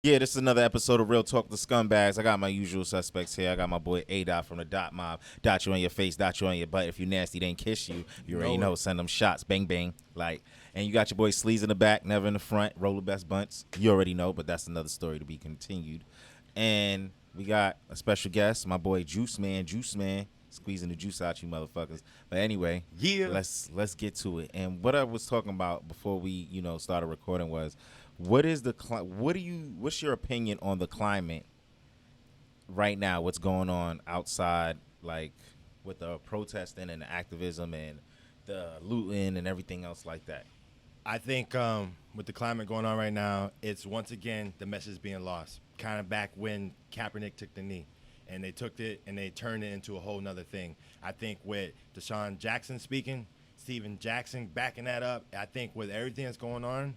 Yeah, this is another episode of Real Talk the Scumbags. I got my usual suspects here. I got my boy A Dot from the Dot Mob. Dot you on your face, dot you on your butt. If you nasty, then kiss you. You already know. Send them shots, bang bang. Like, and you got your boy Sleaze in the back, never in the front. Roller best bunts. You already know, but that's another story to be continued. And we got a special guest, my boy Juice Man. Juice Man, squeezing the juice out you motherfuckers. But anyway, Yeah. let's get to it. And what I was talking about before we started recording was what is the what's your opinion on the climate right now? What's going on outside, like with the protesting and the activism and the looting and everything else like that? I think with the climate going on right now, it's once again the message being lost. Kind of back when Kaepernick took the knee, and they took it and they turned it into a whole nother thing. I think with Deshaun Jackson speaking, Steven Jackson backing that up. I think with everything that's going on,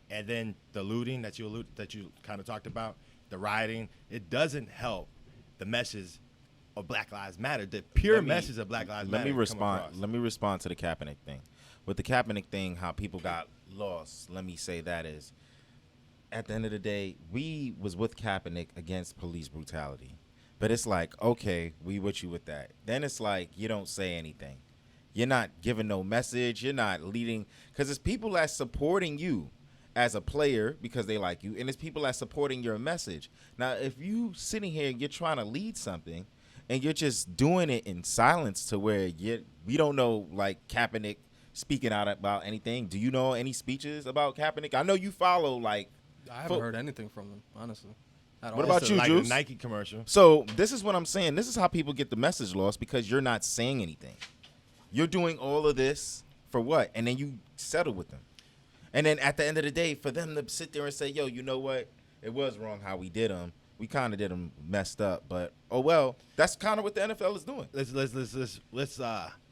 and then the looting that you kind of talked about, the rioting, it doesn't help the message of Black Lives Matter. The pure message of Black Lives Matter. Let me respond. Let me respond to the Kaepernick thing. With the Kaepernick thing, how people got lost. Let me say that is, at the end of the day, we was with Kaepernick against police brutality, but it's like, okay, we with you with that. Then it's like you don't say anything. You're not giving no message. You're not leading, because it's people that's supporting you as a player because they like you, and it's people that's supporting your message. Now, if you sitting here and you're trying to lead something, and you're just doing it in silence to where we don't know, like Kaepernick speaking out about anything. Do you know any speeches about Kaepernick? I know you follow, like. I haven't heard anything from them, honestly. What about you, like Juice? a Nike commercial. So this is what I'm saying. This is how people get the message lost, because you're not saying anything. You're doing all of this for what? And then you settle with them. And then at the end of the day, for them to sit there and say, yo, you know what? It was wrong how we did them. We kind of did them messed up. But, oh, well, that's kind of what the NFL is doing. Let's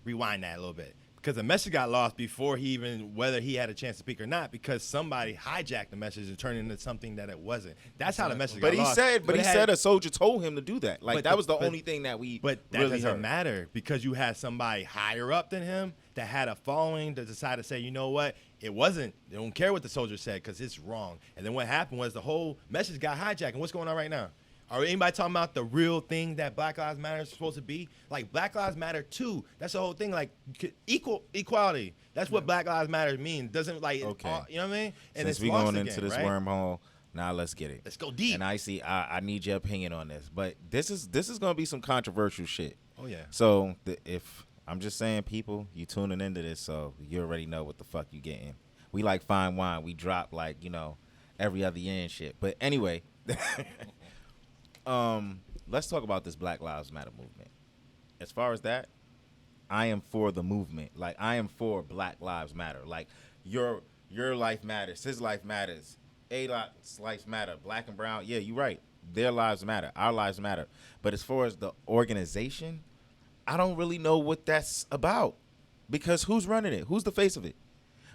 rewind that a little bit. Because the message got lost before whether he had a chance to speak or not, because somebody hijacked the message and turned it into something that it wasn't. That's how the message got lost. But he said a soldier told him to do that. Like, that was the only thing that we But that really doesn't heard. matter, because you had somebody higher up than him that had a following that decided to say, you know what, it wasn't. They don't care what the soldier said because it's wrong. And then what happened was the whole message got hijacked. And what's going on right now? Are anybody talking about the real thing that Black Lives Matter is supposed to be? Like, Black Lives Matter too. That's the whole thing. Like, equality. That's what Black Lives Matter means. Doesn't, like, Okay. you know what I mean? And Since it's we lost going again, into this right? wormhole, now let's get it. Let's go deep. And I need your opinion on this. But this is going to be some controversial shit. Oh, yeah. So if I'm just saying, people, you tuning into this, so you already know what the fuck you getting. We like fine wine. We drop, like, every other year and shit. But anyway, let's talk about this Black Lives Matter movement. As far as that, I am for the movement. Like, I am for Black Lives Matter. Like, your life matters. His life matters. A-Lot's life matter. Black and brown. Yeah, you're right. Their lives matter. Our lives matter. But as far as the organization, I don't really know what that's about, because who's running it? Who's the face of it?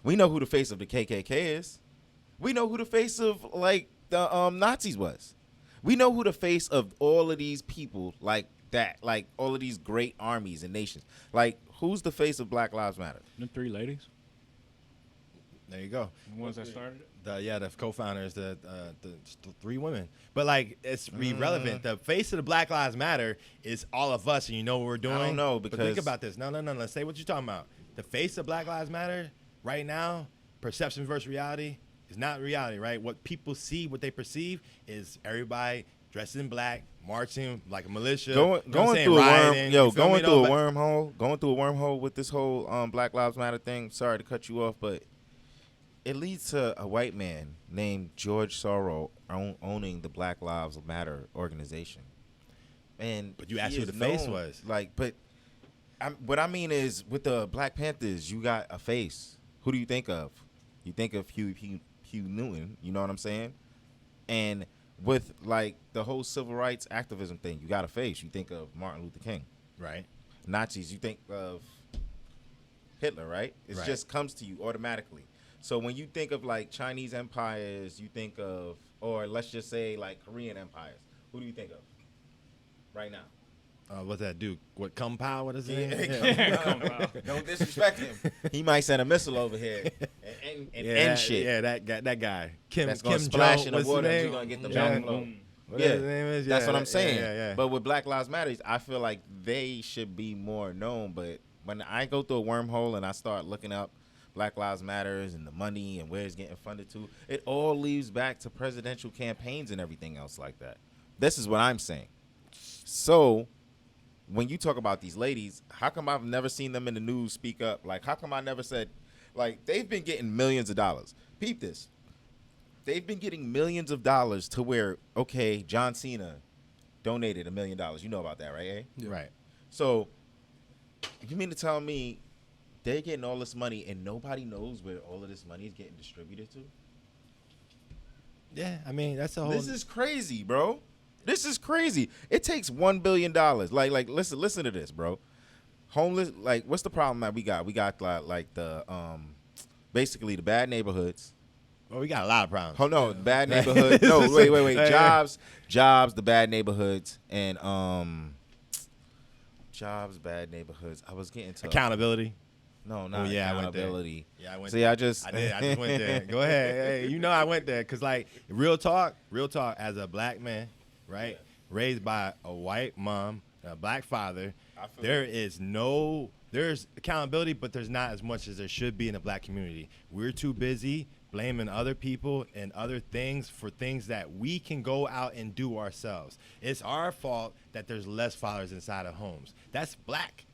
We know who the face of the KKK is. We know who the face of, like, the Nazis was. We know who the face of all of these people like that, like all of these great armies and nations. Like, who's the face of Black Lives Matter? The three ladies, There you go. the ones that started it. The co-founders, the three women. But, like, it's irrelevant. The face of the Black Lives Matter is all of us, and you know what we're doing? I don't know, But because think about this. No. Let's say what you're talking about. The face of Black Lives Matter right now, perception versus reality, is not reality, right? What people see, what they perceive, is everybody dressed in black, marching like a militia. going you know what I'm saying, through a rioting, you feel me, though? going through a wormhole with this whole Black Lives Matter thing. Sorry to cut you off, but it leads to a white man named George Soros owning the Black Lives Matter organization. And But you asked he who is the face known, was. Like, but what I mean is, with the Black Panthers, you got a face. Who do you think of? You think of Hugh Newton. You know what I'm saying? And with, like, the whole civil rights activism thing, you got a face. You think of Martin Luther King. Right. Nazis, you think of Hitler, right? It Right. just comes to you automatically. So when you think of, like, Chinese empires, you think of, or let's just say, like, Korean empires, who do you think of right now? What's that dude? What, Kung Pao? What is it? Don't disrespect him. He might send a missile over here and end shit. Yeah, that guy. That's gonna splash in the what's his water. And name? you're gonna get the Yeah. back blow. Whatever his name is. That's Yeah, what I'm saying. Yeah. But with Black Lives Matter, I feel like they should be more known. But when I go through a wormhole and I start looking up Black Lives Matters and the money and where it's getting funded to, it all leads back to presidential campaigns and everything else like that. This is what I'm saying. So when you talk about these ladies, how come I've never seen them in the news speak up? Like, how come I never said, like, they've been getting millions of dollars. Peep this. They've been getting millions of dollars to where, okay, John Cena donated $1 million. You know about that, right, eh? Yeah. Right. So you mean to tell me they're getting all this money and nobody knows where all of this money is getting distributed to? Yeah, I mean, that's a whole... This is crazy, bro. This is crazy. It takes $1 billion. Like, listen to this, bro. Homeless, like, what's the problem that we got? We got like the basically the bad neighborhoods. Well, we got a lot of problems. Oh no, bad neighborhoods. No, wait. Jobs, the bad neighborhoods, and jobs, bad neighborhoods. I was getting to accountability. No, not accountability. Yeah, I went. See, there. I just went there. Go ahead. Hey, you know I went there because, like, real talk. As a black man, right, raised by a white mom, a black father, there's accountability, but there's not as much as there should be in the black community. We're too busy blaming other people and other things for things that we can go out and do ourselves. It's our fault that there's less fathers inside of homes. That's black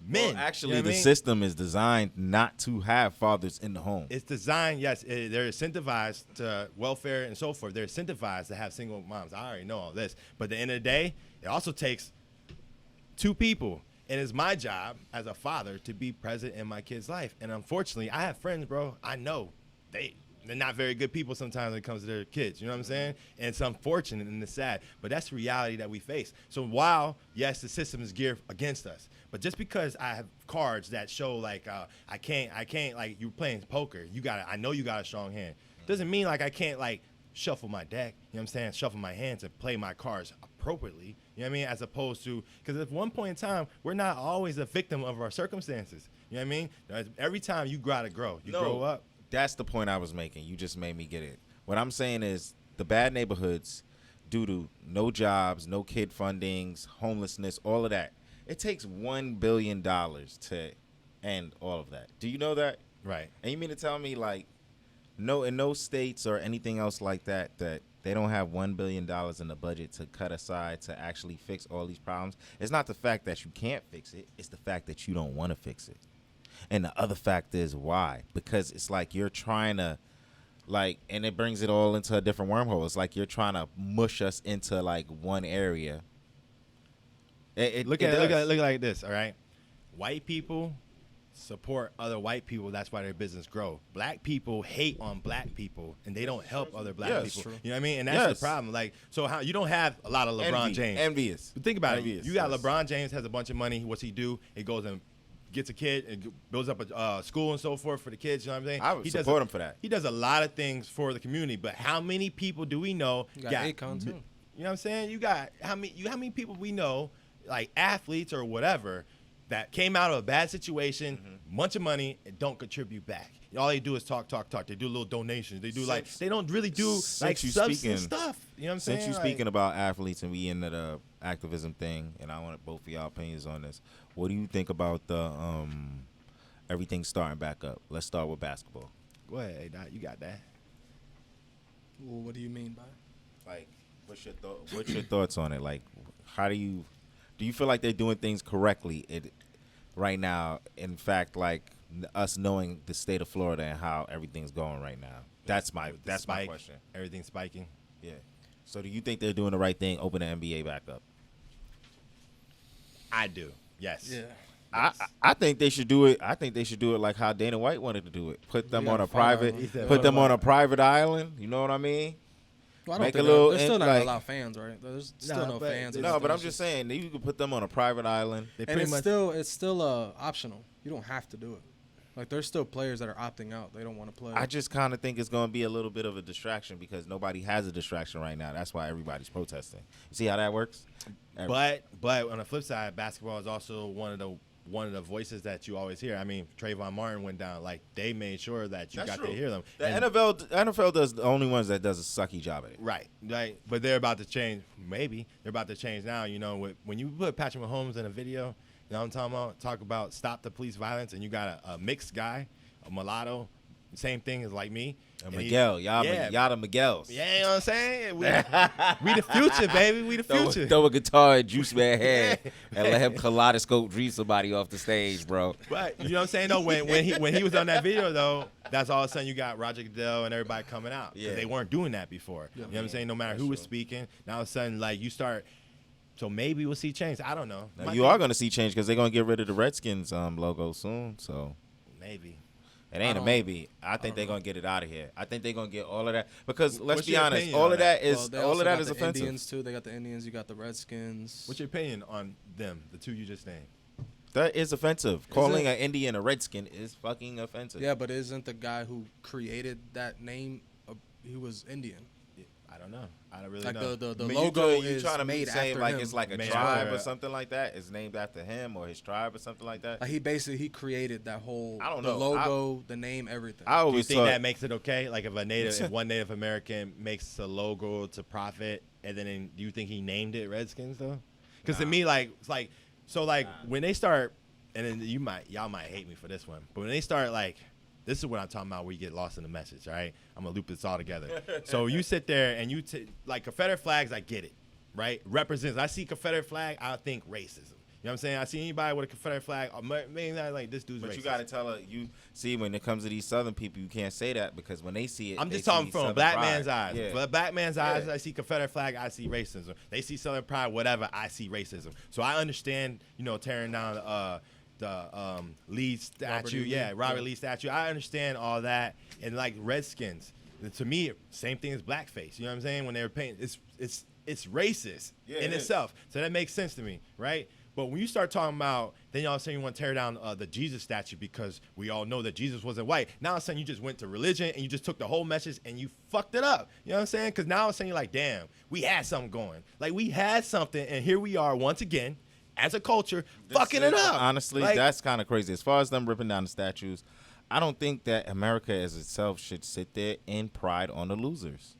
men. Well, actually, you know the system is designed not to have fathers in the home. It's designed, yes. They're incentivized to welfare and so forth. They're incentivized to have single moms. I already know all this. But at the end of the day, it also takes two people. And it's my job as a father to be present in my kid's life. And unfortunately, I have friends, bro. I know they're not very good people sometimes when it comes to their kids. You know what I'm saying? And it's unfortunate and it's sad. But that's the reality that we face. So while, yes, the system is geared against us, but just because I have cards that show like I can't like you're playing poker, I know you got a strong hand. Doesn't mean like I can't like shuffle my deck. You know what I'm saying? Shuffle my hands and play my cards appropriately. You know what I mean? As opposed to, because at one point in time, we're not always a victim of our circumstances. You know what I mean? Every time you gotta grow. You grow up. That's the point I was making. You just made me get it. What I'm saying is the bad neighborhoods, due to no jobs, no kid fundings, homelessness, all of that, it takes $1 billion to end all of that. Do you know that? Right. And you mean to tell me, like, no, in no states or anything else like that, that they don't have $1 billion in the budget to cut aside to actually fix all these problems? It's not the fact that you can't fix it. It's the fact that you don't want to fix it. And the other fact is why? Because it's like you're trying to, like, and it brings it all into a different wormhole. It's like you're trying to mush us into, like, one area. Look at it like this, all right? White people support other white people. That's why their business grow. Black people hate on black people, and they don't help other black people. True. You know what I mean? And that's the problem. Like, so how you don't have a lot of LeBron James. Envious. But think about Envious. it. You got LeBron James has a bunch of money. What's he do? He goes and gets a kid and builds up a school and so forth for the kids. You know what I'm saying? I would support him for that. He does a lot of things for the community. But how many people do we know? You got Akon too. You know what I'm saying? You got how many people we know, like athletes or whatever, that came out of a bad situation, bunch of money, and don't contribute back. All they do is talk. They do little donations. They do they don't really do like substance stuff. You know what I'm saying? Since you're speaking about athletes and we into the activism thing, and I want both of y'all opinions on this. What do you think about the everything starting back up? Let's start with basketball. Go ahead, Doc, you got that. Well, what do you mean by? Like, what's your thoughts on it? Like, how do you feel like they're doing things correctly right now? In fact, like us knowing the state of Florida and how everything's going right now. That's my question. Everything's spiking. Yeah. So do you think they're doing the right thing? Open the NBA back up. I do. Yes. Yeah. I think they should do it. I think they should do it like how Dana White wanted to do it. Put them on a private island. You know what I mean? Well, I don't Make think a little they're still not like, gonna allow fans, right? There's still no fans. No, but I'm just saying that you could put them on a private island. And it's still optional. You don't have to do it. Like, there's still players that are opting out. They don't want to play. I just kind of think it's going to be a little bit of a distraction because nobody has a distraction right now. That's why everybody's protesting. You see how that works? But on the flip side, basketball is also one of the voices that you always hear. I mean, Trayvon Martin went down. Like, they made sure that you got to hear them. The NFL does the only ones that does a sucky job at it. Right. But they're about to change. Maybe they're about to change now. You know, when you put Patrick Mahomes in a video, you know what I'm talking about? Talk about stop the police violence, and you got a mixed guy, a mulatto, same thing as like me. Miguel, y'all the Miguels. Yeah, you know what I'm saying? We the future, baby. We the future. Throw a guitar at Juice Man's head and let him kaleidoscope dream somebody off the stage, bro. But you know what I'm saying? Though when he was on that video though, that's all of a sudden you got Roger Goodell and everybody coming out. Yeah. They weren't doing that before. Yeah. You know what I'm saying? No matter who was speaking, now all of a sudden like you start. So maybe we'll see change. I don't know. Now, you are going to see change because they're going to get rid of the Redskins logo soon. So maybe. It ain't a maybe. I think they're going to get it out of here. I think they're going to get all of that. Because let's be honest, all of that is offensive. Indians too. They got the Indians. You got the Redskins. What's your opinion on them, the two you just named? That is offensive. Calling an Indian a Redskin is fucking offensive. Yeah, but isn't the guy who created that name, he was Indian? I don't know. I don't really like know. The logo is trying to made say after like him. It's like a tribe or something like that. It's named after him or his tribe or something like that. Like he created that whole. I don't the know. logo, the name, everything. I always Do you think that makes it okay? Like if one Native American makes a logo to profit, and then do you think he named it Redskins though? Because to me, when they start, and then y'all might hate me for this one, but when they start like. This is what I'm talking about where you get lost in the message, all right? I'm going to loop this all together. So you sit there and like Confederate flags, I get it, right? Represents. I see Confederate flag, I think racism. You know what I'm saying? I see anybody with a Confederate flag, maybe not like this dude's racist. But you got to tell her, when it comes to these Southern people, you can't say that because when they see it, I'm just talking from a black man's eyes. Yeah. For a black man's eyes, I see Confederate flag, I see racism. They see Southern pride, whatever, I see racism. So I understand, tearing down the Lee statue, Robert Lee statue. I understand all that, and like Redskins, to me, same thing as blackface. You know what I'm saying? When they were painting, it's racist in itself. So that makes sense to me, right? But when you start talking about, then y'all saying you want to tear down the Jesus statue because we all know that Jesus wasn't white. Now all of a sudden you just went to religion and you just took the whole message and you fucked it up. You know what I'm saying? Because now all of a sudden you're like, damn, we had something going. Like we had something, and here we are once again. As a culture, fucking it up. Honestly, that's kind of crazy. As far as them ripping down the statues, I don't think that America as itself should sit there in pride on the losers.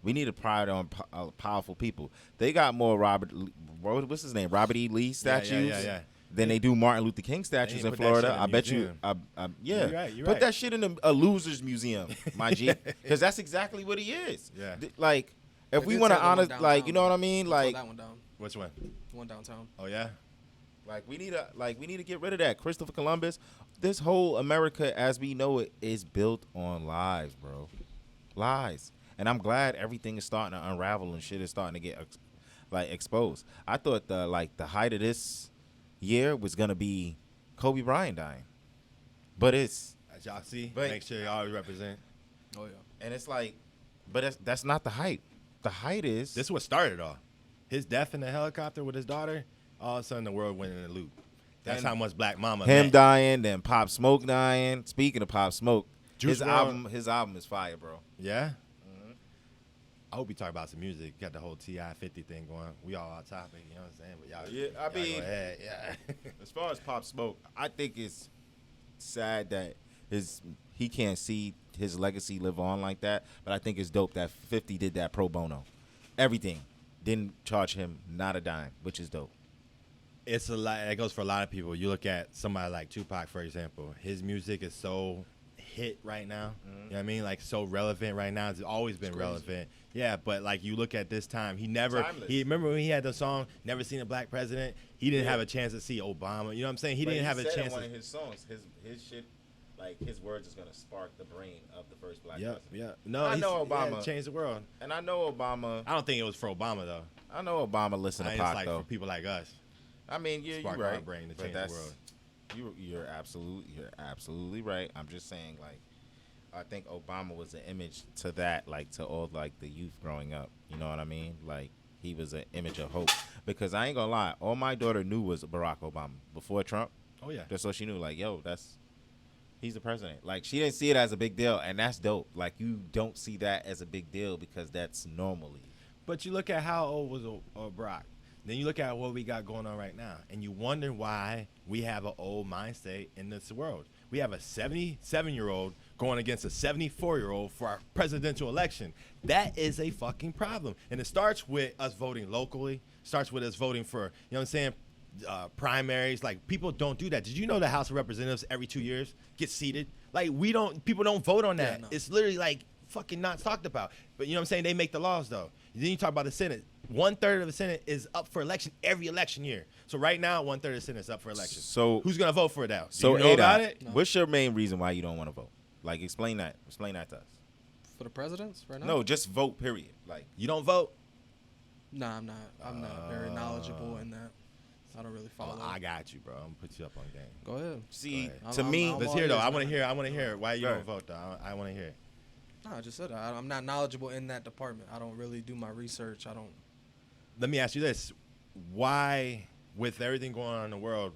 We need a pride on powerful people. They got more what's his name? Robert E. Lee statues than they do Martin Luther King statues in Florida. I bet you. You're right. Put that shit in a loser's museum, my G, because that's exactly what he is. Yeah. Like, if we want to honor, like, you know what I mean? Like, that one down. Which one? One downtown. Oh yeah. Like we need to get rid of that. Christopher Columbus. This whole America as we know it is built on lies, bro. Lies. And I'm glad everything is starting to unravel and shit is starting to get exposed. I thought the height of this year was gonna be Kobe Bryant dying, but it's as y'all see. Make sure y'all represent. Oh yeah. And it's like, but that's not the height. The height is this is what started off. His death in the helicopter with his daughter, all of a sudden the world went in a loop. That's how much Black Mama meant. Dying, then Pop Smoke dying. Speaking of Pop Smoke, his album is fire, bro. Yeah? Mm-hmm. I hope we talk about some music. Got the whole T.I. 50 thing going. We all off topic, you know what I'm saying? But y'all go ahead. Yeah. As far as Pop Smoke, I think it's sad that he can't see his legacy live on like that, but I think it's dope that 50 did that pro bono. Everything. Didn't charge him not a dime, which is dope. It's a lot. That goes for a lot of people. You look at somebody like Tupac, for example. His music is so hit right now. Mm-hmm. You know what I mean? Like so relevant right now. It's always been relevant. Yeah, but like you look at this time, remember when he had the song "Never Seen a Black President." He didn't have a chance to see Obama. You know what I'm saying? He didn't have a chance. In one of his songs, his shit. Like, his words is going to spark the brain of the first black president. Yeah. No, I know Obama. Changed the world. And I know Obama. I don't think it was for Obama, though. I know Obama listened to Pac, though. For people like us. I mean, you're right. Our brain to change the world. You're absolutely right. I'm just saying, like, I think Obama was an image to that, like, to all, like, the youth growing up. You know what I mean? Like, he was an image of hope. Because I ain't going to lie, all my daughter knew was Barack Obama. Before Trump. Oh, yeah. That's all she knew. Like, yo, that's He's the president. Like, she didn't see it as a big deal, and that's dope. Like, you don't see that as a big deal because that's normally. But you look at how old was Barack. Then you look at what we got going on right now, and you wonder why we have an old mind state in this world. We have a 77-year-old going against a 74-year-old for our presidential election. That is a fucking problem. And it starts with us voting locally, starts with us voting for, you know what I'm saying, primaries. Like, people don't do that. Did you know the House of Representatives every 2 years gets seated? Like, people don't vote on that. Yeah, no. It's literally like fucking not talked about. But you know what I'm saying? They make the laws though. Then you talk about the Senate. 1/3 of the Senate is up for election every election year. So right now, 1/3 of the Senate is up for election. So who's gonna vote for it now? Do So you know about Ada, it? No. what's your main reason why you don't want to vote? Like, explain that. Explain that to us. For the presidents right now? No, just vote. Period. Like, You don't vote? Nah, I'm not. I'm not very knowledgeable in that. I don't really follow. I got you, bro. I'm gonna put you up on game. Go ahead. see, Go ahead. to I'm- me, I'm Let's all hear though. ears, I want to man. hear. I want to hear why you Go don't ahead. vote though. I want to hear. No, I just said I'm not knowledgeable in that department. I don't really do my research. I don't. Let me ask you this: why, with everything going on in the world,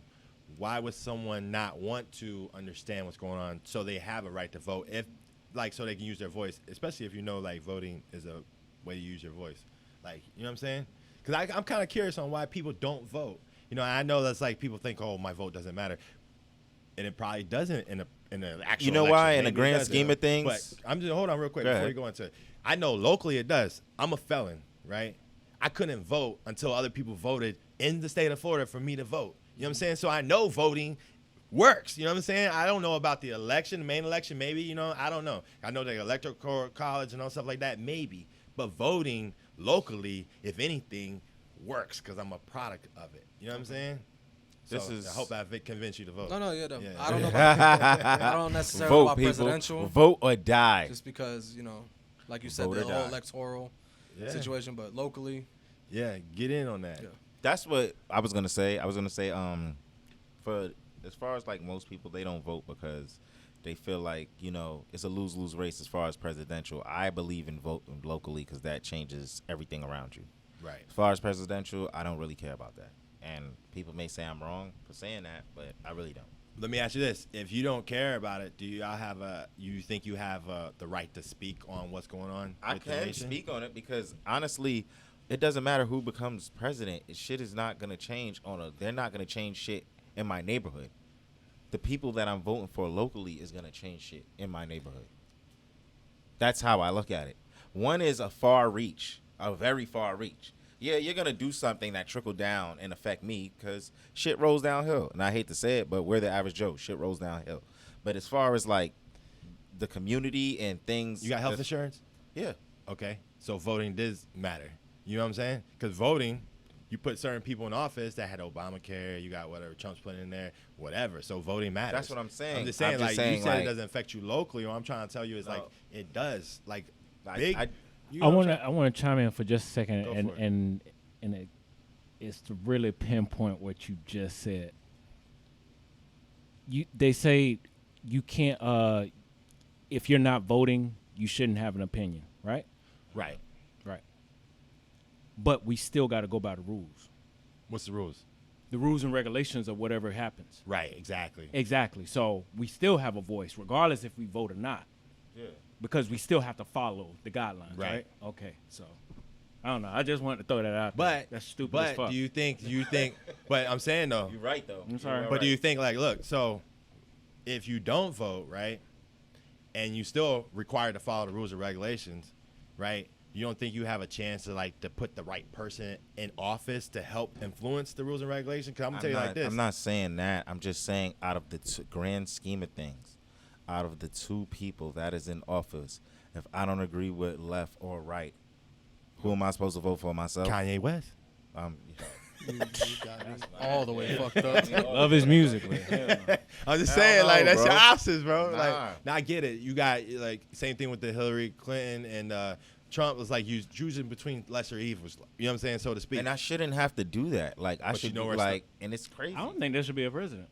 why would someone not want to understand what's going on so they have a right to vote? If, like, so they can use their voice, especially if you know, like, voting is a way to use your voice. Like, you know what I'm saying? Because I'm kind of curious on why people don't vote. You know, I know that's like people think, oh, my vote doesn't matter, and it probably doesn't in an actual. You know election. why? In the Maybe it grand doesn't. scheme of things- But I'm just hold on real quick Go before ahead. you go into it. I know locally it does. I'm a felon, right? I couldn't vote until other people voted in the state of Florida for me to vote. You know what I'm saying? So I know voting works. You know what I'm saying? I don't know about the election, the main election, maybe, you know, I don't know. I know the electoral college and all stuff like that, maybe. But voting locally, if anything, works because I'm a product of it. You know what I'm saying? This So is- I hope I've convinced you to vote. No, yeah. Yeah. I don't know about. I don't necessarily know vote, about people. presidential. Vote or die. Just because like you said, Vote the or whole die. electoral Yeah. situation, but locally, Yeah, get in on that. Yeah. That's what I was gonna say. I was gonna say, for as far as like most people, they don't vote because they feel like it's a lose-lose race as far as presidential. I believe in voting locally because that changes everything around you. Right. As far as presidential, I don't really care about that. And people may say I'm wrong for saying that, but I really don't. Let me ask you this: if you don't care about it, do you think you have the right to speak on what's going on? I with the can nation? speak on it because honestly, it doesn't matter who becomes president. Shit is not gonna change they're not gonna change shit in my neighborhood. The people that I'm voting for locally is gonna change shit in my neighborhood. That's how I look at it. One is a very far reach. Yeah, you're gonna do something that trickle down and affect me because shit rolls downhill. And I hate to say it, but we're the average Joe. Shit rolls downhill. But as far as like the community and things, You got health insurance? Yeah. Okay, so voting does matter. You know what I'm saying? Because voting, you put certain people in office that had Obamacare. You got whatever Trump's putting in there, whatever. So voting matters. That's what I'm saying. I'm just saying, I'm just like saying, you said, like- it doesn't affect you locally. What I'm trying to tell you is like No. it does. Like I- big. I- you know I what I'm want saying? to chime in for just a second, Go and for it. and it's to really pinpoint what you just said. They say you can't if you're not voting, you shouldn't have an opinion, right? Right. Right. But we still got to go by the rules, What's the rules? the rules and regulations of whatever happens. Right. Exactly. Exactly. So we still have a voice, regardless if we vote or not, Yeah. because we still have to follow the guidelines, Right. right? Okay. So I don't know. I just wanted to throw that out there. But That's stupid as But fuck. do you think? But I'm saying though. You're right though. I'm sorry. But do you think, like, look, so if you don't vote, right, and you still required to follow the rules and regulations, right, you don't think you have a chance to, like, to put the right person in office to help influence the rules and regulations? Because I'm going to tell you like this. I'm not saying that. I'm just saying out of the grand scheme of things, out of the two people that is in office, if I don't agree with left or right, who am I supposed to vote for myself? Kanye West. you got me all the way fucked up. Love his music, man. Hell no. I'm just Hell saying, no, like, that's bro. your options, bro. Nah. Like, now I get it. You got, like, same thing with the Hillary Clinton and Trump was like you choosing between lesser evils. You know what I'm saying, so to speak. And I shouldn't have to do that. Like I But you should know be where it's like, and it's crazy. I don't think there should be a president.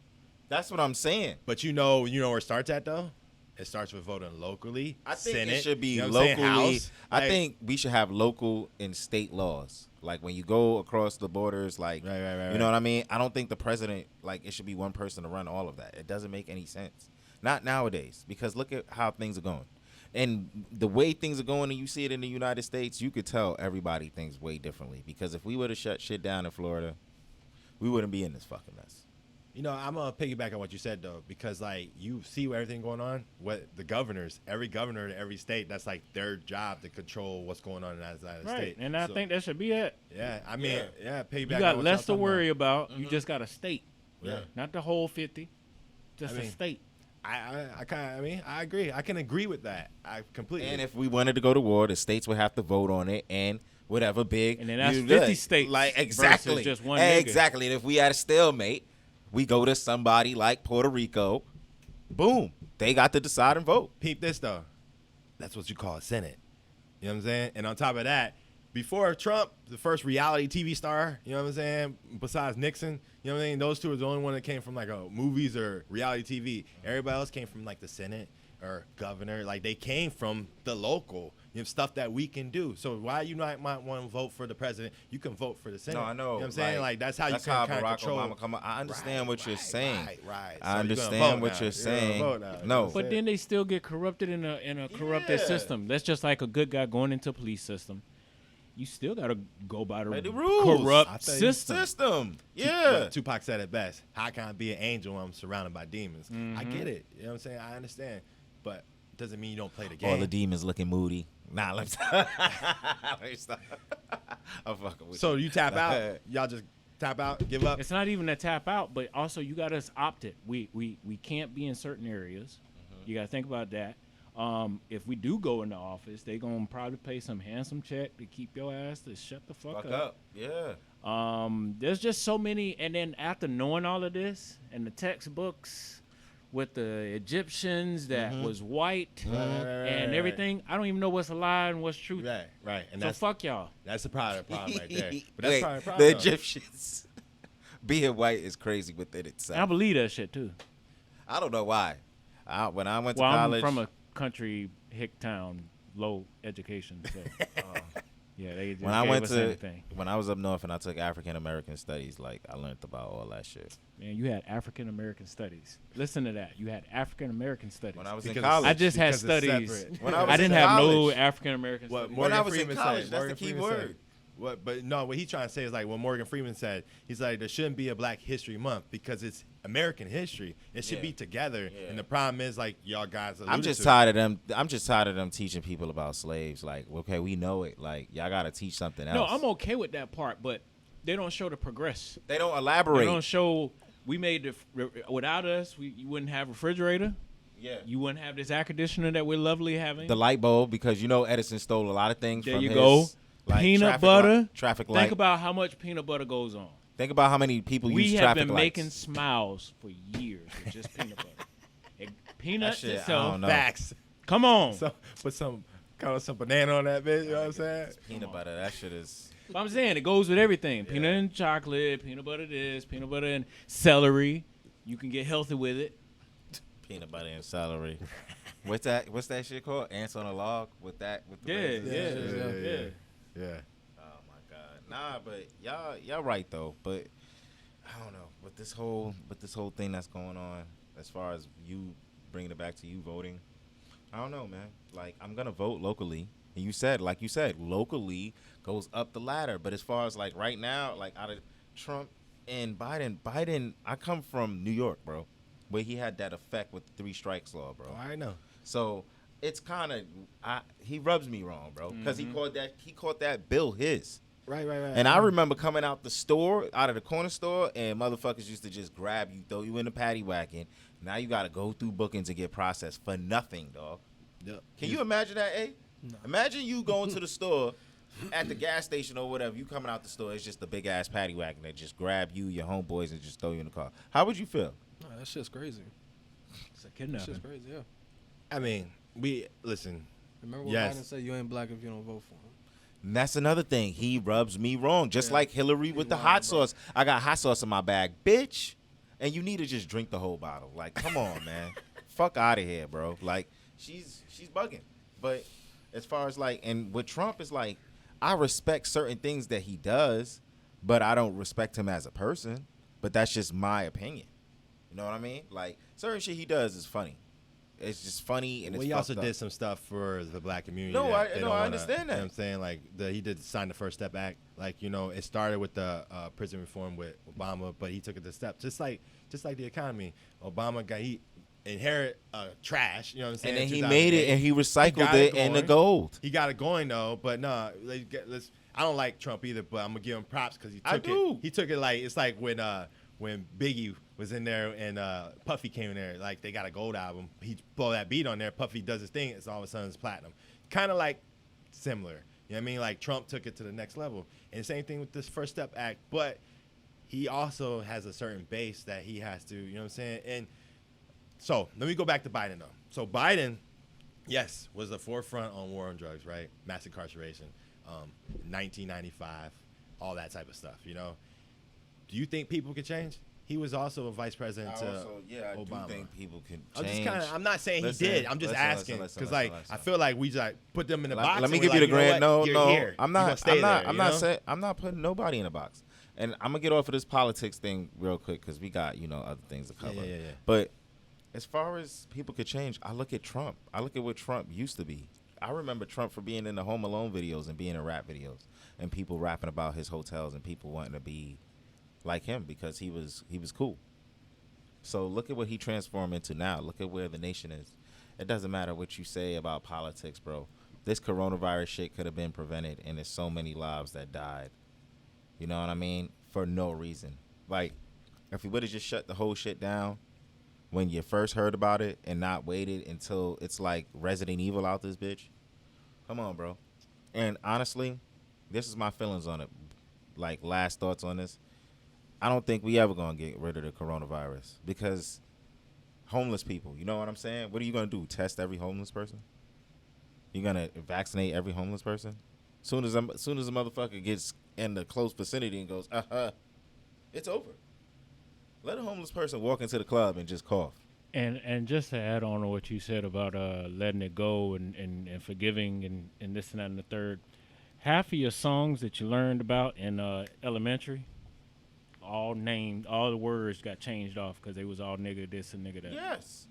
That's what I'm saying. But you know where it starts at though. It starts with voting locally. I think Senate, it should be you know what I'm saying, locally. House. I Like- think we should have local and state laws. Like when you go across the borders, like Right, you know what I mean. I don't think the president, like, it should be one person to run all of that. It doesn't make any sense. Not nowadays, because look at how things are going. And the way things are going, and you see it in the United States, you could tell everybody thinks way differently. Because if we would have shut shit down in Florida, we wouldn't be in this fucking mess. You know, I'm gonna piggyback on what you said though, because like you see everything going on. What the governors, every governor in every state, that's like their job to control what's going on in that side of the state. And I think that should be it. Yeah, I mean, piggyback. You on got what less to y'all talking worry about. You just got a state. Yeah. Not the whole 50. Just I a mean, state. I agree. I can agree with that. I completely. And if we wanted to go to war, the states would have to vote on it, and whatever big. And then that's you 50 did. states Like exactly, versus just one nigga. exactly. And if we had a stalemate, we go to somebody like Puerto Rico. Boom, they got to decide and vote. peep this though, that's what you call a Senate. You know what I'm saying? And on top of that, before Trump, the first reality TV star, you know what I'm saying, besides Nixon, you know what I mean? Those two are the only one that came from like movies or reality TV. Everybody else came from like the Senate or governor. Like they came from the local, you know, stuff that we can do. So why you might want to vote for the president? You can vote for the Senate. No, I know. You know what I'm saying? Like that's how you can kind of Barack control. Obama come up. I understand what you're saying. Right. So I you're gonna understand vote what now. you're saying. gonna vote now. No. But then they still get corrupted in a corrupted Yeah. system. That's just like a good guy going into a police system. You still got to go by By the the rules. I corrupt tell you, system. Yeah. But Tupac said it best. How can I be an angel when I'm surrounded by demons? I get it. You know what I'm saying? I understand. But it doesn't mean you don't play the game. All the demons looking moody. Nah, let me stop. I'm fucking with So you. you tap out? Y'all just tap out, give up? It's not even a tap out, but also you got us opted. We can't be in certain areas. You got to think about that. If we do go into office, they gonna probably pay some handsome check to keep your ass to shut the fuck up. Yeah. There's just so many, and then after knowing all of this and the textbooks with the Egyptians that was white and everything, I don't even know what's a lie and what's truth. Right. And So that's fuck y'all. that's the problem right there. But that's Wait, probably a the problem. though. Egyptians being white is crazy within itself. And I believe that shit too. I don't know why. When I went to Well, college, I'm from a country hick town, low education. So yeah, they just when I gave went us to anything. when I was up north and I took African American studies, like I learned about all that shit. Man, you had African American studies. Listen to that. You had African American studies. When I was Because in it's- college, I just had because it's studies. separate. When I was I didn't in have no college- African American What studies. When I Morgan was in Freeman college, said. that's the Morgan key Freeman word. said. But no, what he's trying to say is like what Morgan Freeman said. He's like, there shouldn't be a Black History Month because it's American history. It should Yeah. be together. Yeah. And the problem is like y'all guys. I'm just tired of them. I'm just tired of them teaching people about slaves. Like, okay, we know it. Like, y'all got to teach something else. No, I'm okay with that part, but they don't show the progress. They don't They elaborate. don't show we made without us, you wouldn't have a refrigerator. Yeah. You wouldn't have this air conditioner that we're lovely having. The light bulb, because you know Edison stole a lot of things There from you his, go. like, Peanut traffic butter. traffic light. Think about how much peanut butter goes on. Think about how many people We use have traffic been lights. making smiles for years with just peanut butter. And peanuts shit, I itself. don't know. facts. Come on. So put some banana on that bitch. You know what I'm saying? Peanut butter. That shit is. But I'm saying it goes with everything. Peanut and chocolate, peanut butter this, peanut butter and celery. You can get healthy with it. Peanut butter and celery. What's that shit called? Ants on a log with that with the raisins? Yeah. Oh my god. Nah, but y'all right though. But I don't know. With this whole thing that's going on, as far as you bringing it back to you voting, I don't know, man. Like, I'm gonna vote locally. And you said, locally goes up the ladder. But as far as like right now, like out of Trump and Biden, I come from New York, bro, where he had that effect with the 3 strikes law, bro. I know. So it's kind of he rubs me wrong, bro, because he called that bill his. Right. And I remember coming out the store, out of the corner store, and motherfuckers used to just grab you, throw you in the paddy wagon. Now you got to go through bookings to get processed for nothing, dog. Yep. Can you imagine that, eh? No. Imagine you going to the store at the gas station or whatever. You coming out the store, it's just a big ass paddy wagon that just grab you, your homeboys, and just throw you in the car. How would you feel? No, that shit's crazy. It's a That kidnapping. shit's crazy, yeah. I mean, listen. Remember what Yes. Biden said? You ain't black if you don't vote for him. And that's another thing. He rubs me wrong, just Yeah. like Hillary with He's the lying, hot bro. sauce. I got hot sauce in my bag, bitch. And you need to just drink the whole bottle. Like, come on, man. Fuck out of here, bro. Like, she's bugging. But as far as like, and with Trump, it's like, I respect certain things that he does, but I don't respect him as a person. But that's just my opinion. You know what I mean? Like, certain shit he does is funny. it's just funny and Well, it's he also fucked up. did some stuff for the black community. No, that they don't I wanna- understand You know that. what I'm saying? Like, he did sign the First Step Act. Like, it started with the prison reform with Obama, but he took it to step. Just like the economy. Obama he inherited trash, you know what I'm saying? And then he 2008. made it and he recycled got it in the going. gold. He got it going though, but no, let's. I don't like Trump either, but I'm gonna give him props because he I took do. it. He took it like it's like when Biggie was in there and Puffy came in there, like they got a gold album. He blow that beat on there. Puffy does his thing. It's all of a sudden it's platinum. Kind of like similar. You know what I mean? Like Trump took it to the next level. And same thing with this First Step Act, but he also has a certain base that he has to. You know what I'm saying? And so let me go back to Biden though. So Biden, yes, was the forefront on war on drugs, right? Mass incarceration, 1995, all that type of stuff. Do you think people can change? He was also a vice president to Obama. do think people can I'm change. just I'm not saying Listen, he did. I'm just listen, asking listen, because listen, like listen. I feel like we just like put them in the box. Let me and give we're you the like, grand. know what? No, You're no, here. I'm You're gonna not. stay I'm not. there, I'm you not know? saying. I'm not putting nobody in a box. And I'm gonna get off of this politics thing real quick because we got other things to cover. Yeah. But as far as people could change, I look at Trump. I look at what Trump used to be. I remember Trump for being in the Home Alone videos and being in rap videos and people rapping about his hotels and people wanting to be like him because he was cool. So look at what he transformed into now. Look at where the nation is. It doesn't matter what you say about politics, bro. This coronavirus shit could have been prevented, and there's so many lives that died. You know what I mean? For no reason. Like, if we would have just shut the whole shit down when you first heard about it and not waited until it's like Resident Evil out this bitch. Come on, bro. And honestly, this is my feelings on it. Like, last thoughts on this. I don't think we ever gonna get rid of the coronavirus because homeless people, you know what I'm saying? What are you gonna do? Test every homeless person? You gonna vaccinate every homeless person? Soon as a motherfucker gets in the close vicinity and goes, it's over. Let a homeless person walk into the club and just cough. And just to add on to what you said about letting it go and forgiving and this and that and the third, half of your songs that you learned about in elementary, all the words got changed off because they was all nigga this and nigga that. Yes.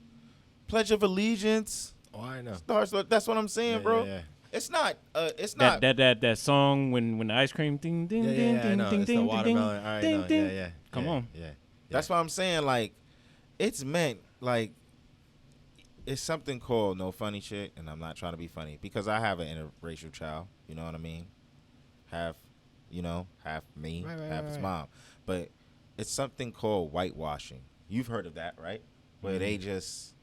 Pledge of Allegiance. Oh, I know. That's what I'm saying, bro. Yeah. It's not. It's not. That song when the ice cream ding ding ding I ding know. ding It's the ding watermelon. All right, ding no. ding. Yeah. Come on. Yeah. That's what I'm saying. Like, it's meant like it's something called no funny shit, and I'm not trying to be funny because I have an interracial child. You know what I mean? Half me, half his mom. But it's something called whitewashing. You've heard of that, right? Where they just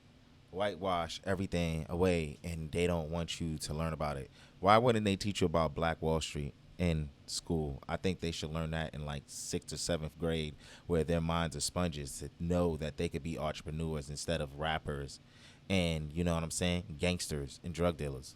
whitewash everything away and they don't want you to learn about it. Why wouldn't they teach you about Black Wall Street in school? I think they should learn that in like 6th or 7th grade where their minds are sponges to know that they could be entrepreneurs instead of rappers and, you know what I'm saying, gangsters and drug dealers.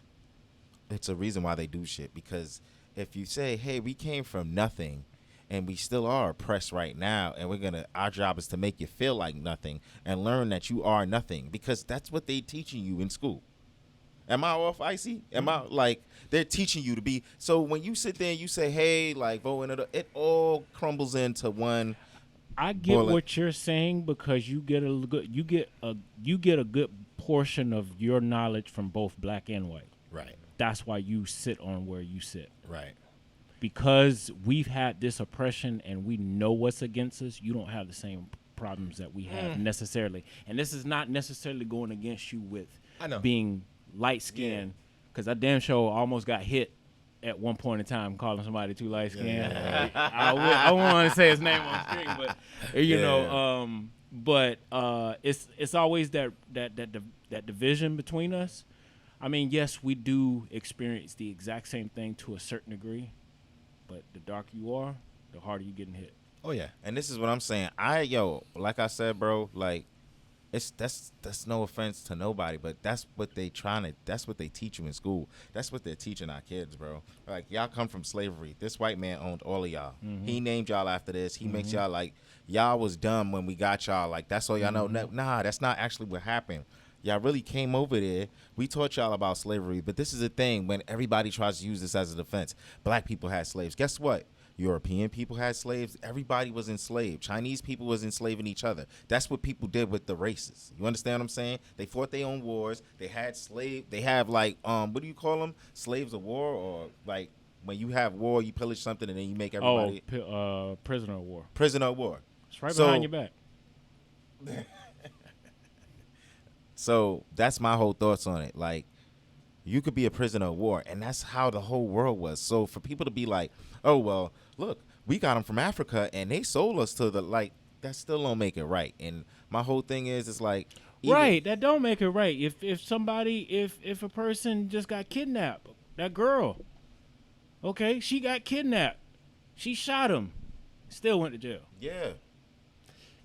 It's a reason why they do shit because if you say, hey, we came from nothing and we still are oppressed right now and our job is to make you feel like nothing and learn that you are nothing because that's what they teaching you in school. Am I off, Icy? Am I like they're teaching you to be? So when you sit there and you say, "Hey, like vote in it all crumbles into one." I get what you're saying because you get a good portion of your knowledge from both black and white. Right. That's why you sit on where you sit. Right. Because we've had this oppression and we know what's against us. You don't have the same problems that we have necessarily, and this is not necessarily going against you with being light skinned because I damn sure almost got hit at one point in time calling somebody too light skinned. I won't want to say his name on screen, but it's always that division between us. I mean, yes, we do experience the exact same thing to a certain degree, but the darker you are, the harder you're getting hit. Oh yeah. And this is what I'm saying. Like I said, bro, like that's no offense to nobody, but that's what they teach you in school. That's what they're teaching our kids, bro. Like, y'all come from slavery. This white man owned all of y'all. Mm-hmm. He named y'all after this. He makes y'all like y'all was dumb when we got y'all. Like, that's all y'all know. Nah, that's not actually what happened. Y'all really came over there. We taught y'all about slavery, but this is the thing when everybody tries to use this as a defense. Black people had slaves. Guess what? European people had slaves. Everybody was enslaved. Chinese people was enslaving each other. That's what people did with the races. You understand what I'm saying? They fought their own wars. They had They have like what do you call them? Slaves of war, or like when you have war, you pillage something and then you make everybody Prisoner of war. prisoner of war. It's right So- behind your back. So that's my whole thoughts on it. Like, you could be a prisoner of war, and that's how the whole world was. So for people to be like, oh, well, look, we got them from Africa, and they sold us to the, like, that still don't make it right. And my whole thing is, it's like, Right, that don't make it right. If a person just got kidnapped, that girl, okay, she got kidnapped, she shot him, still went to jail. Yeah.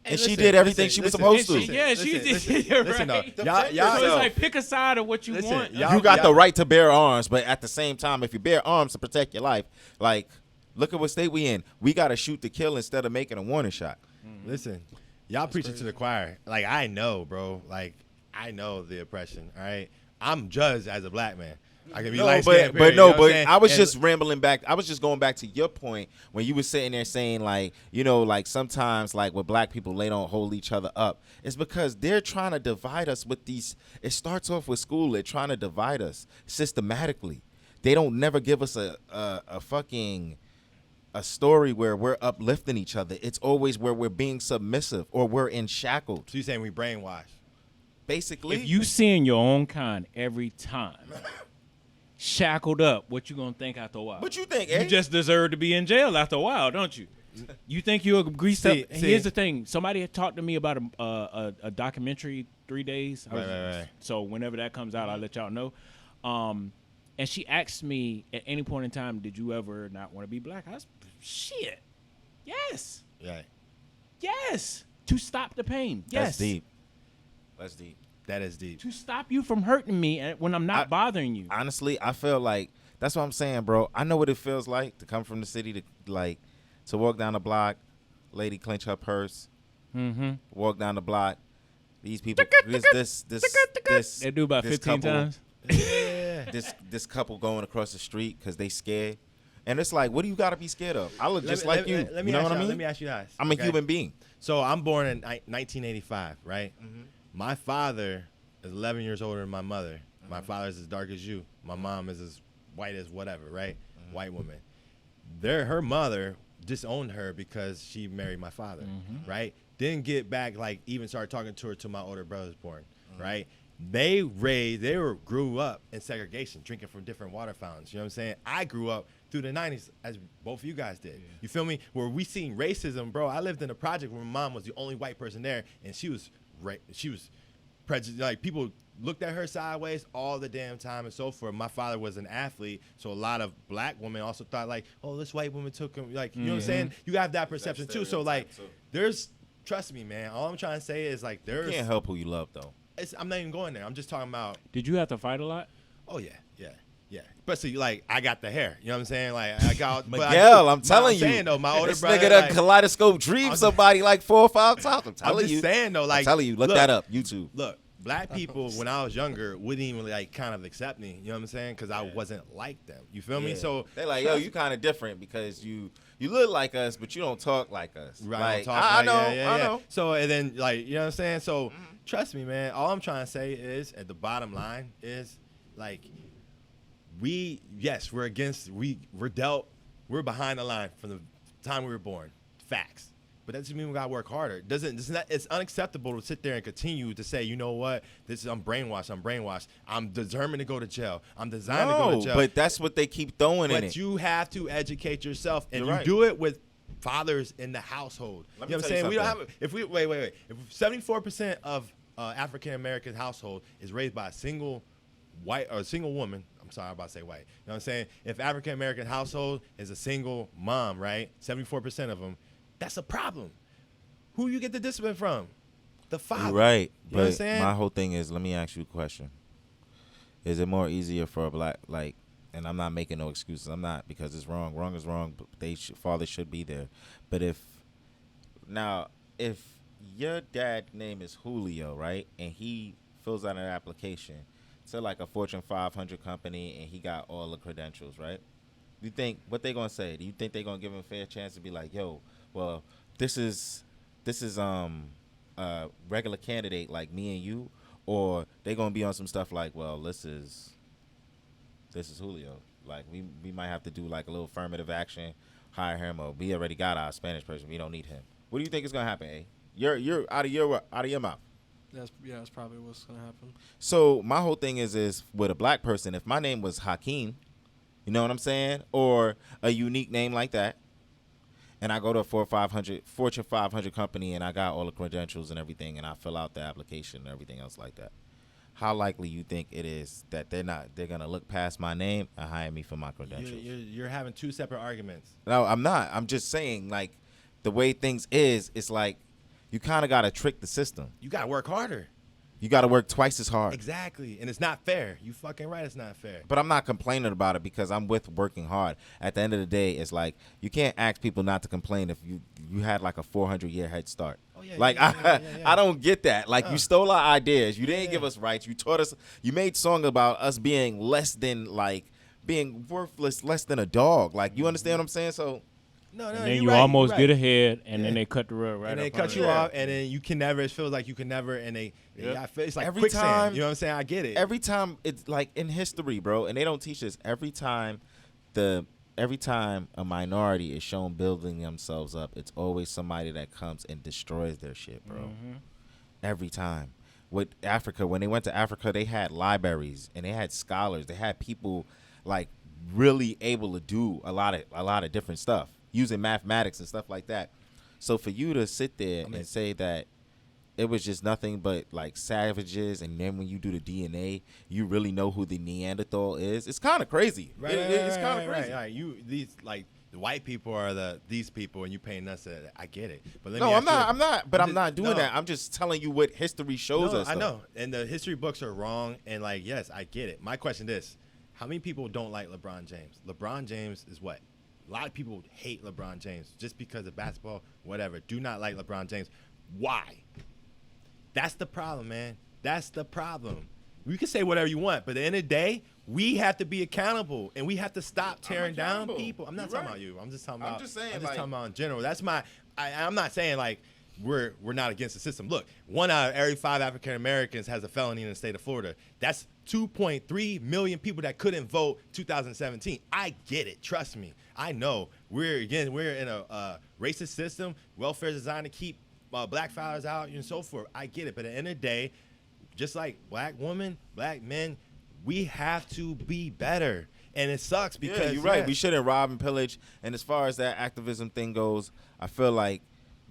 Hey, And she listen, did everything listen, she was listen, supposed to. listen, Yeah, she listen, did. You're listen, right. though. Y'all, So y'all, it's like pick a side of what you Listen, want. y'all- You got the right to bear arms, but at the same time, if you bear arms to protect your life, like, look at what state we in. We got to shoot to kill instead of making a warning shot. listen, y'all preaching to the choir. Like, I know, bro. Like, I know the oppression. All right, I'm judged as a black man. I can be No, light-skinned, but period, you no, know what I'm but saying? I was And- just rambling back. I was just going back to your point when you were sitting there saying, like, you know, like sometimes like with black people, they don't hold each other up. It's because they're trying to divide us with these. It starts off with school. They're trying to divide us systematically. They don't never give us a fucking a story where we're uplifting each other. It's always where we're being submissive or we're in shackled. So you saying we brainwashed? Basically, If you seeing your own kind every time, shackled up, what you gonna think after a while? what you think? You Eh? just deserve to be in jail after a while, don't you? You think you're greased See- up? see. Here's the thing. Somebody had talked to me about a documentary, 3 days. Right. So whenever that comes out, I'll let y'all know. And she asked me at any point in time, did you ever not want to be black? I was, shit. Yes. Yeah, Yes. To stop the pain. Yes. That's deep. That's deep. that is deep. To stop you from hurting me when I'm not bothering you. Honestly, I feel like that's what I'm saying, bro. I know what it feels like to come from the city to walk down the block, lady clench her purse, walk down the block. These people, this They do about this 15 couple- times. Yeah. This couple going across the street because they scared, and it's like, what do you got to be scared of? I look just like you. Let You me know ask what I you. mean? Let me ask you this. I'm a okay? human being. So I'm born in 1985, right? My father is 11 years older than my mother. My father's as dark as you. My mom is as white as whatever, right? White woman. Her mother disowned her because she married my father, right? Didn't get back, like, even started talking to her till my older brother was born, right? They grew up in segregation, drinking from different water fountains. You know what I'm saying? I grew up through the 90s, as both of you guys did. Yeah. You feel me? Where we seen racism, bro. I lived in a project where my mom was the only white person there, and she was prejudiced. Like, people looked at her sideways all the damn time and so forth. My father was an athlete, so a lot of black women also thought, like, oh, this white woman took him. Like, you know what I'm saying? You have that perception too. So, like, trust me, man. All I'm trying to say is, like, You can't help who you love, though. I'm not even going there. I'm just talking about. Did you have to fight a lot? Oh yeah. Especially, like, I got the hair. You know what I'm saying? Like, I got Miguel, I'm telling you. Saying, though, my older this brother, nigga done like, kaleidoscope dream somebody like 4 or 5 times. I'm telling I'm you. just saying though, like, I'm telling you. Look that up. YouTube. Look, black people when I was younger wouldn't even like kind of accept me. You know what I'm saying? Because I wasn't like them. You feel me? Yeah. So they're like, yo, you kind of different because you look like us, but you don't talk like us. Right, Like, talk I like, know, yeah. I know. So and then, like, you know what I'm saying? So trust me, man. All I'm trying to say is, at the bottom line is, like, we're behind the line from the time we were born. Facts. But that doesn't mean we gotta work harder. It's unacceptable to sit there and continue to say, you know what, I'm brainwashed. I'm determined to go to jail. I'm designed to go to jail. But that's what they keep throwing in But it. you have to educate yourself, and You're you right. do it with fathers in the household. Let You me know what I'm tell saying? you We don't something. have. If we wait. If 74% of African American household is raised by a single white or a single woman. I'm sorry, I'm about to say white. You know what I'm saying? If African American household is a single mom, right? 74% of them. That's a problem. Who you get the discipline from? The father. You're right. You know what I'm But saying? my whole thing is, let me ask you a question. Is it more easier for a black, like, and I'm not making no excuses. I'm not, because it's wrong. Wrong is wrong. But father should be there. But if your dad's name is Julio, right, and he fills out an application to like a Fortune 500 company and he got all the credentials, right? You think what they gonna say? Do you think they gonna give him a fair chance to be like, yo, well, this is a regular candidate like me and you, or they gonna be on some stuff like, well, this is Julio. Like we might have to do like a little affirmative action, hire him, or we already got our Spanish person. We don't need him. What do you think is gonna happen? A? You're out of your mouth. That's probably what's gonna happen. So my whole thing is with a black person, if my name was Hakeem, you know what I'm saying, or a unique name like that, and I go to a Fortune 500 company and I got all the credentials and everything, and I fill out the application and everything else like that, how likely you think it is that they're gonna look past my name and hire me for my credentials? You're having two separate arguments. No, I'm not. I'm just saying, like, the way things is, it's like you kind of got to trick the system. You got to work harder. You got to work twice as hard. Exactly. And it's not fair. You fucking right, it's not fair. But I'm not complaining about it because I'm with working hard. At the end of the day, it's like you can't ask people not to complain if you had like a 400-year head start. Oh, yeah, like, yeah. I don't get that. Like, you stole our ideas. You didn't give us rights. You taught us. You made song about us being being worthless, less than a dog. Like, you understand what I'm saying? So. No, and then you almost get ahead, and then they cut the rug right and they up cut you off, and then you can never. It feels like you can never, and it's like every quicksand. time. You know what I'm saying? I get it. Every time it's like in history, bro, and they don't teach us. Every time a minority is shown building themselves up, it's always somebody that comes and destroys their shit, bro. Mm-hmm. Every time. With Africa, when they went to Africa, they had libraries and they had scholars. They had people like really able to do a lot of different stuff, using mathematics and stuff like that. So for you to sit there and say that it was just nothing but like savages, and then when you do the DNA, you really know who the Neanderthal is, it's kind of crazy. It's kind of crazy. Right. These like the white people are these people, and you paying us. I get it. But I'm not doing that. I'm just telling you what history shows us. I know, and the history books are wrong. And like, yes, I get it. My question is, how many people don't like LeBron James? LeBron James is what? A lot of people hate LeBron James just because of basketball, whatever. Do not like LeBron James. Why? That's the problem, man. That's the problem. You can say whatever you want, but at the end of the day, we have to be accountable, and we have to stop tearing down people. I'm not talking about you. I'm just talking about. I'm just talking about in general. That's my. I'm not saying like we're not against the system. Look, 1 out of every 5 African Americans has a felony in the state of Florida. That's 2.3 million people that couldn't vote 2017. I get it. Trust me. I know. We're in a racist system. Welfare is designed to keep black fathers out and so forth. I get it. But at the end of the day, just like black women, black men, we have to be better. And it sucks because you're right. We shouldn't rob and pillage. And as far as that activism thing goes, I feel like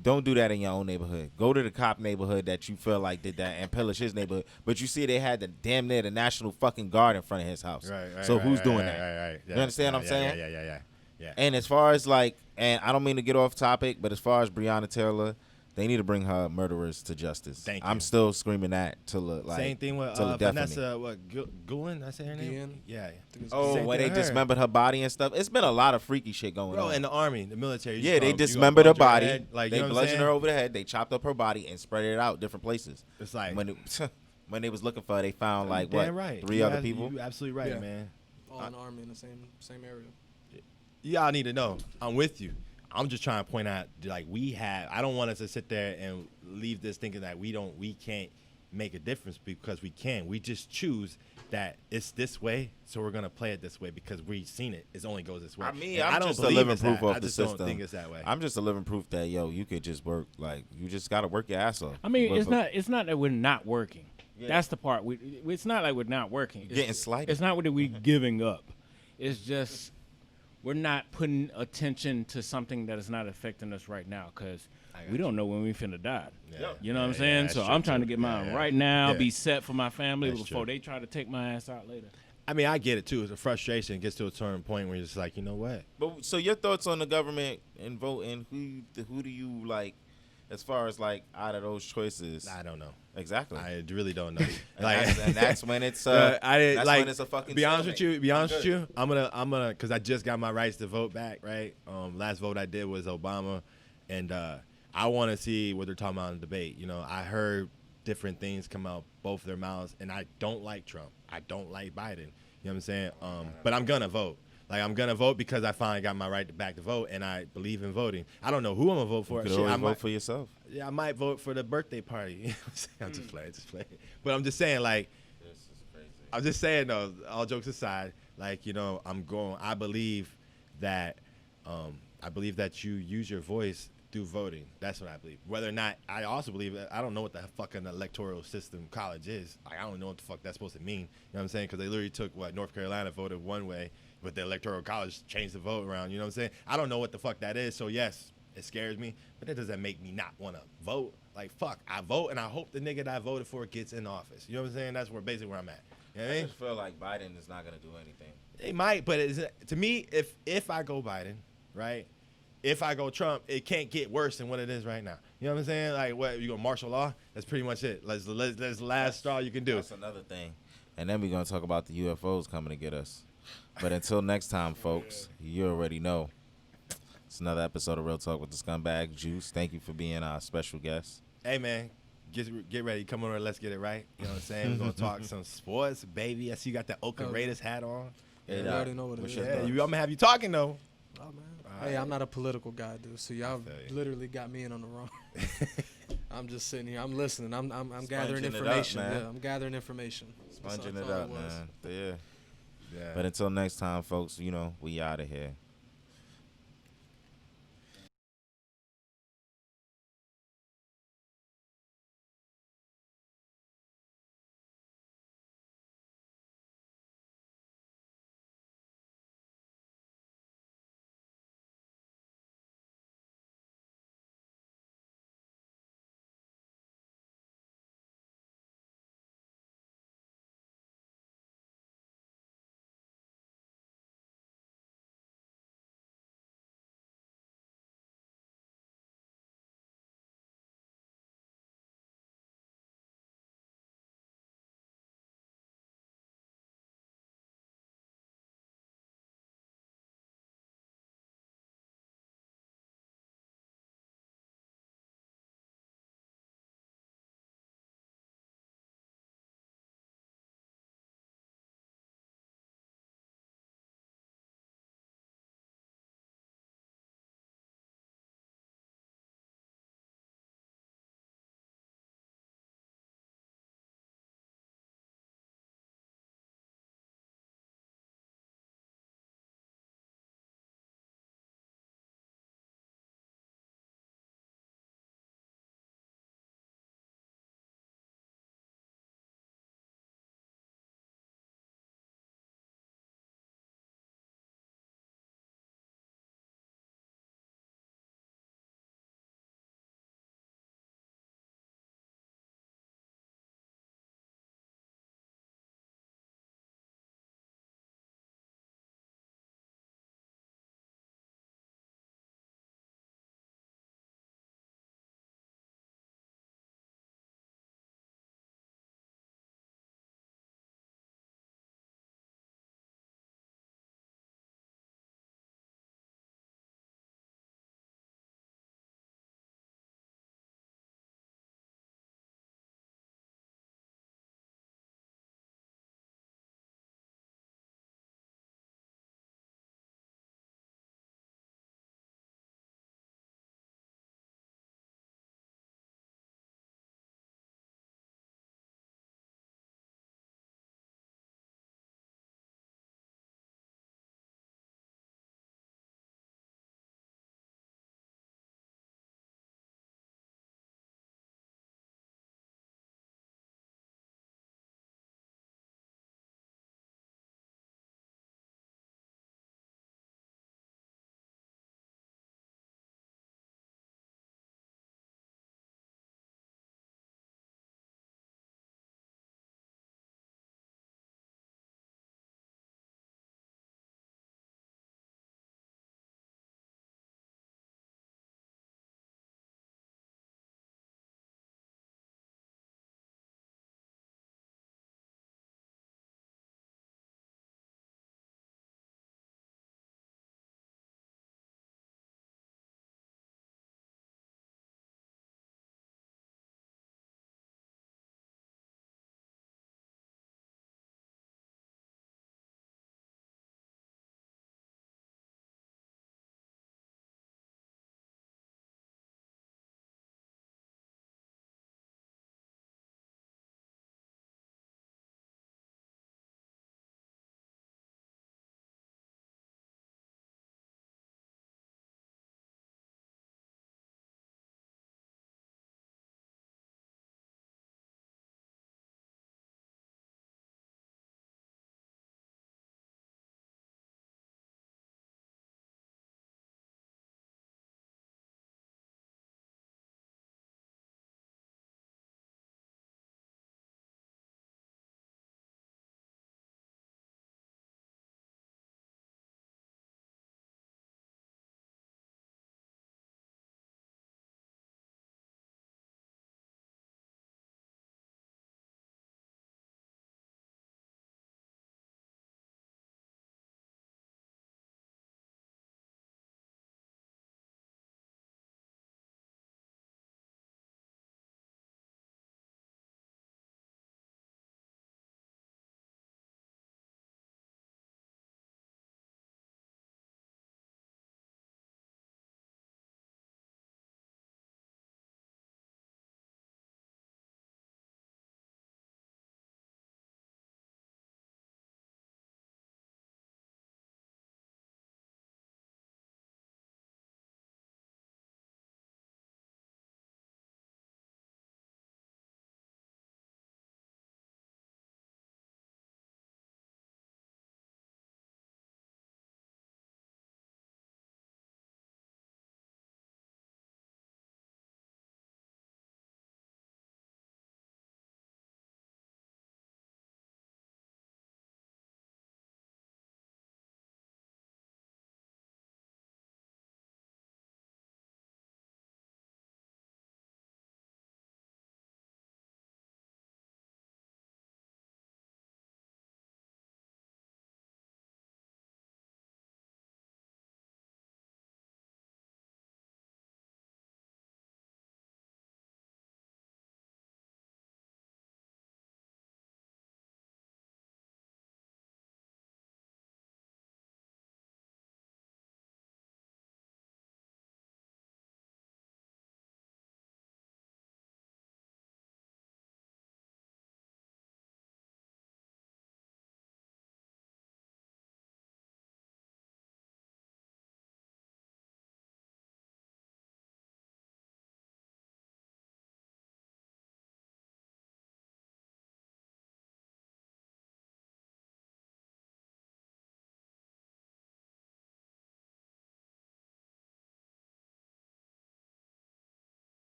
don't do that in your own neighborhood. Go to the cop neighborhood that you feel like did that and pillage his neighborhood. But you see they had the damn near the National fucking Guard in front of his house. Right, so who's doing that? Right. You understand what I'm saying? Yeah. And as far as like, and I don't mean to get off topic, but as far as Breonna Taylor, they need to bring her murderers to justice. Thank you. I'm still screaming that till like same thing with Vanessa Gulen. I say her name. Yeah. When they dismembered her body and stuff. It's been a lot of freaky shit going on. In the army, the military. Yeah, they dismembered her body. Like, they bludgeoned her over the head. They chopped up her body and spread it out different places. It's like when they was looking for her, they found like right. 3 other people. You're absolutely right, man. All in the army in the same area. Y'all need to know. I'm with you. I'm just trying to point out, like, I don't want us to sit there and leave this thinking that we can't make a difference, because we can. We just choose that it's this way, so we're going to play it this way because we've seen it. It only goes this way. I mean, I'm just a living proof of the system. I just don't think it's that way. I'm just a living proof that, you could just work, like, you just got to work your ass off. I mean, it's not that we're not working. Yeah. That's the part. It's not like we're not working. Getting slighted. It's not that we're giving up. It's just we're not putting attention to something that is not affecting us right now, because we don't know when we finna die. Yeah. You know what I'm saying? So I'm trying to get mine right now, be set for my family That's before true. they try to take my ass out later. I mean, I get it, too. It's a frustration. It gets to a certain point where you're just like, you know what? But so your thoughts on the government and voting, who do you like as far as like out of those choices? I don't know. Exactly. I really don't know. and that's when it's when it's a fucking. Be honest with you. I'm gonna because I just got my rights to vote back. Right. Last vote I did was Obama, and I want to see what they're talking about in the debate. You know, I heard different things come out both their mouths, and I don't like Trump. I don't like Biden. You know what I'm saying? But I'm gonna vote. Like, I'm gonna vote because I finally got my right back to vote, and I believe in voting. I don't know who I'm gonna vote for. You could Shit, always I vote might, for yourself. yeah, I might vote for the birthday party. You know what I'm saying? I'm just playing. But I'm just saying, like, This is crazy. I'm just saying though. All jokes aside, like, you know, I believe that you use your voice through voting. That's what I believe. Whether or not, I also believe that I don't know what the fucking electoral system college is. Like, I don't know what the fuck that's supposed to mean. You know what I'm saying? Because they literally took North Carolina voted one way, but the electoral college changed the vote around. You know what I'm saying? I don't know what the fuck that is. So yes, it scares me, but that doesn't make me not want to vote. Like, fuck, I vote, and I hope the nigga that I voted for gets in office. You know what I'm saying? That's basically where I'm at. You know what I I mean? just feel like Biden is not gonna do anything. They might, but to me, if I go Biden, right? If I go Trump, it can't get worse than what it is right now. You know what I'm saying? Like, what, you go martial law? That's pretty much it. That's the last straw you can do. That's another thing. And then we're gonna talk about the UFOs coming to get us. But until next time, folks, you already know. It's another episode of Real Talk with the Scumbag Juice. Thank you for being our special guest. Hey, man, get ready. Come on, let's get it right. You know what I'm saying? We're going to talk some sports, baby. I see you got that Oakland Raiders hat on. Yeah, Hey, you already know what it what's is. your Yeah, thoughts? I'm going to have you talking, though. Oh, man. All Hey, right. I'm not a political guy, dude. So y'all feel you. literally got me in on the wrong. I'm just sitting here. I'm listening. I'm gathering Sponging it up, information. man. Yeah, I'm gathering information. Sponging That's it all up, was. man. Yeah. Yeah. But until next time, folks, you know, we out of here.